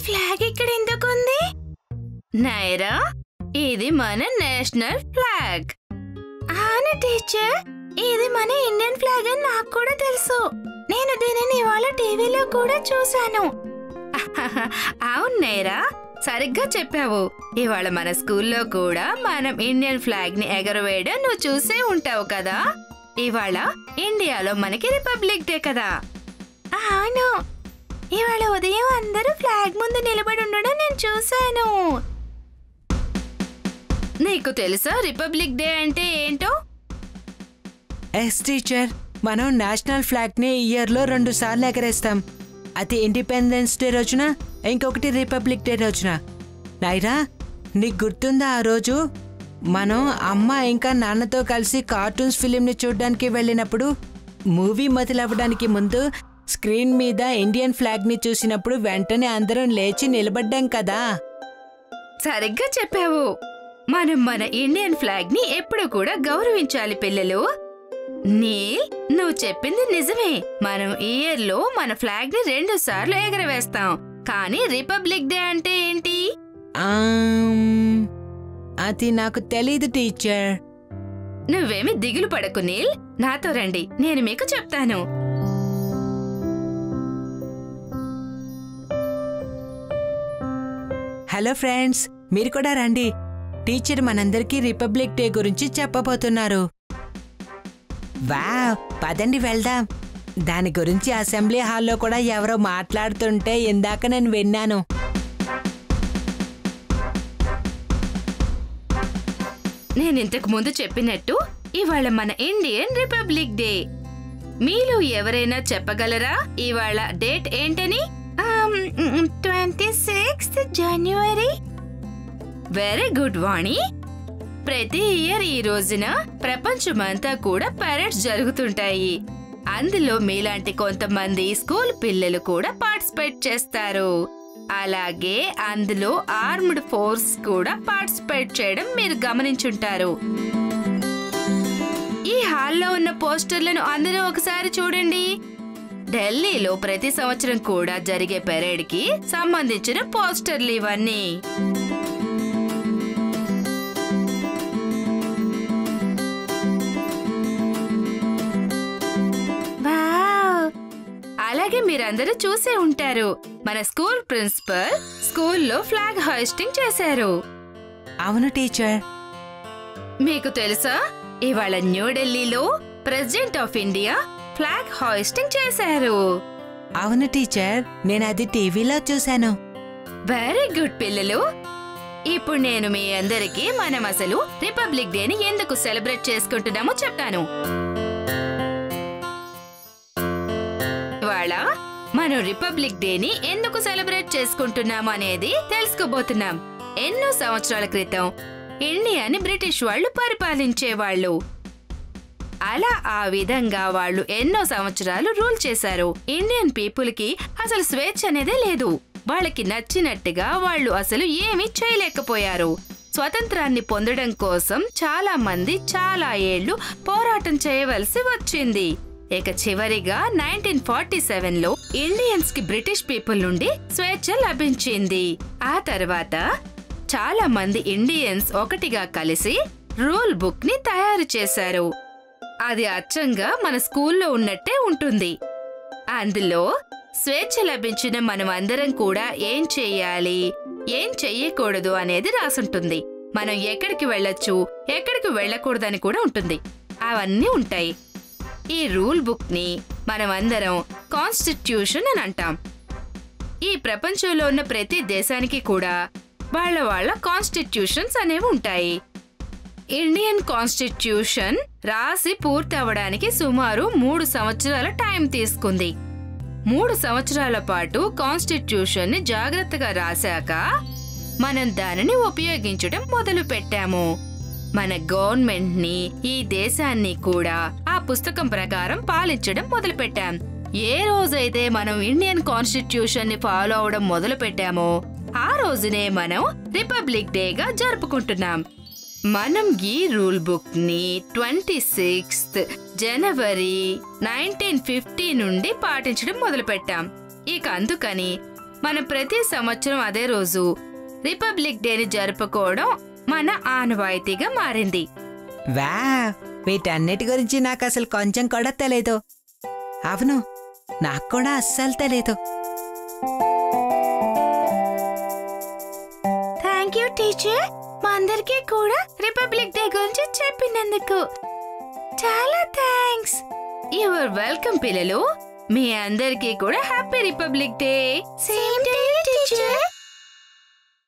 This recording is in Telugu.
ఫ్లాగ్ ఇక్కడ ఎందుకుంది? నైరా, ఇది మన నేషనల్ ఫ్లాగ్. అవును టీచర్, ఇది మన ఇండియన్ ఫ్లాగ్ అని నాకు కూడా తెలుసు. నేను దీనిని ఇవాళ టీవీలో కూడా చూశాను. అవును నైరా, సరిగ్గా చెప్పావు. ఇవాళ మన స్కూల్లో కూడా మనం ఇండియన్ ఫ్లాగ్ ని ఎగరవేయడం నువ్వు చూసే ఉంటావు కదా. ఇవాళ ఇండియాలో మనకి రిపబ్లిక్ డే కదా. అవును, ఇవాళ ఉదయం అందరూ ఫ్లాగ్ ముందు నిలబడి ఉండడం నేను చూశాను. నీకు తెలుసా రిపబ్లిక్ డే అంటే ఏంటో? ఎస్ టీచర్, మనం నేషనల్ ఫ్లాగ్ ని ఇయర్లో 2 సార్లు ఎగరేస్తాం. అది ఇండిపెండెన్స్ డే రోజున, ఇంకొకటి రిపబ్లిక్ డే రోజున. నైరా, నీకు గుర్తుందా ఆ రోజు మనం అమ్మ ఇంకా నాన్నతో కలిసి కార్టూన్స్ ఫిలింని చూడడానికి వెళ్ళినప్పుడు మూవీ మొదలవ్వడానికి ముందు స్క్రీన్ మీద ఇండియన్ ఫ్లాగ్ ని చూసినప్పుడు వెంటనే అందరం లేచి నిలబడ్డాం కదా. సరిగ్గా చెప్పావు. మనం మన ఇండియన్ ఫ్లాగ్ ని ఎప్పుడు కూడా గౌరవించాలి పిల్లలు. నీల్, నువ్వు చెప్పింది నిజమే. మనం ఇయర్లో మన ఫ్లాగ్ ని 2 సార్లు ఎగరవేస్తాం. కానీ రిపబ్లిక్ డే అంటే ఏంటి? అది నాకు తెలీదు టీచర్. నువ్వేమి దిగులు పడకు నీల్, నాతో రండి, నేను మీకు చెప్తాను. హలో ఫ్రెండ్స్, మీరు కూడా రండి. టీచర్ మనందరికీ రిపబ్లిక్ డే గురించి చెప్పబోతున్నారు. వావ్, పదండి వెళ్దాం. దాని గురించి అసెంబ్లీ హాల్లో కూడా ఎవరో మాట్లాడుతుంటే ఇందాక నేను విన్నాను. నేను ఇంతకు ముందు చెప్పినట్టు ఇవాళ మన ఇండియన్ రిపబ్లిక్ డే. మీలో ఎవరైనా చెప్పగలరా ఇవాళ డేట్ ఏంటని? 26th జనవరి. వెరీ గుడ్ వాణి. ప్రతి ఇయర్ ఈ రోజున ప్రపంచమంతా కూడా పరేడ్స్ జరుగుతుంటాయి. అందులో మీలాంటి కొంతమంది స్కూల్ పిల్లలు కూడా పార్టిసిపేట్ చేస్తారు. అలాగే అందులో ఆర్మ్డ్ ఫోర్స్ కూడా పార్టిసిపేట్ చేయడం మీరు గమనించుంటారు. ఈ హాల్లో ఉన్న పోస్టర్లను అందరూ ఒకసారి చూడండి. ఢిల్లీలో ప్రతి సంవత్సరం కూడా జరిగే పెరేడ్ కి సంబంధించిన పోస్టర్లు ఇవన్నీ. అలాగే మీరందరూ చూసే ఉంటారు, మన స్కూల్ ప్రిన్సిపల్ స్కూల్లో ఫ్లాగ్ హాయిస్టింగ్ చేశారు. అవును టీచర్. మీకు తెలుసా, ఇవాళ న్యూఢిల్లీలో president of India flag hoisting చేశారు. అవును టీచర్, నేను అది టీవీలో చూశాను. వెరీ గుడ్ పిల్లలు. ఇప్పుడు నేను మీ అందరికీ మనం అసలు రిపబ్లిక్ డేని ఎందుకు సెలబ్రేట్ చేసుకుంటున్నామో చెప్తాను. ఇవాళ మనం రిపబ్లిక్ డేని ఎందుకు సెలబ్రేట్ చేసుకుంటున్నాం అనేది తెలుసుకోబోతున్నాం. ఎన్నో సంవత్సరాల క్రితం ఇండియాని బ్రిటిష్ వాళ్ళు పరిపాలించేవాళ్ళు. అలా ఆ విధంగా వాళ్ళు ఎన్నో సంవత్సరాలు రూల్ చేశారు. ఇండియన్ పీపుల్ కి అసలు స్వేచ్ఛ అనేదే లేదు. వాళ్ళకి నచ్చినట్టుగా వాళ్ళు అసలు ఏమీ చేయలేకపోయారు. స్వతంత్రాన్ని పొందడం కోసం చాలా మంది చాలా ఏళ్లు పోరాటం చేయవలసి వచ్చింది. ఇక చివరిగా 1947లో ఇండియన్స్ కి బ్రిటిష్ పీపుల్ నుండి స్వేచ్ఛ లభించింది. ఆ తర్వాత చాలా మంది ఇండియన్స్ ఒకటిగా కలిసి రూల్ బుక్ ని తయారు చేశారు. అది అచ్చంగా మన స్కూల్లో ఉన్నట్టే ఉంటుంది. అందులో స్వేచ్ఛ లభించిన మనం అందరం కూడా ఏం చెయ్యాలి, ఏం చెయ్యకూడదు అనేది రాసుంటుంది. మనం ఎక్కడికి వెళ్ళొచ్చు, ఎక్కడికి వెళ్ళకూడదని కూడా ఉంటుంది. అవన్నీ ఉంటాయి. ఈ రూల్ బుక్ ని మనం అందరం కాన్స్టిట్యూషన్ అని అంటాం. ఈ ప్రపంచంలో ఉన్న ప్రతి దేశానికి కూడా వాళ్ళ వాళ్ళ కాన్స్టిట్యూషన్స్ అనేవి ఉంటాయి. ఇండియన్ కాన్స్టిట్యూషన్ రాసి పూర్తి అవ్వడానికి సుమారు 3 సంవత్సరాల టైం తీసుకుంది. 3 సంవత్సరాల పాటు కాన్స్టిట్యూషన్ ని జాగ్రత్తగా రాశాక మనం దానిని ఉపయోగించడం మొదలు పెట్టాము. మన గవర్నమెంట్ ని, ఈ దేశాన్ని కూడా ఆ పుస్తకం ప్రకారం పాలించడం మొదలు పెట్టాం. ఏ రోజైతే మనం ఇండియన్ కాన్స్టిట్యూషన్ ని ఫాలో అవడం మొదలు పెట్టామో ఆ రోజునే మనం రిపబ్లిక్ డేగా జరుపుకుంటున్నాం. మనం ఈ రూల్ బుక్ ని 26th జనవరి 1950 నుండి పాటించడం మొదలు పెట్టాం. ఇక అందుకని మనం ప్రతి సంవత్సరం అదే రోజు రిపబ్లిక్ డేని జరుపుకోవడం మన ఆనవాయితీగా మారింది. వా, వీటన్నిటి గురించి నాకు అసలు కొంచెం కూడా తెలియదు. అవును, నాకు కూడా అస్సలు తెలీదు. థ్యాంక్ యూ టీచర్, మా అందరికీ కూడా రిపబ్లిక్ డే గురించి చెప్పినందుకు చాలా థ్యాంక్స్. యువర్ వెల్కమ్ పిల్లలు. మీ అందరికీ కూడా happy republic day. Same day teacher.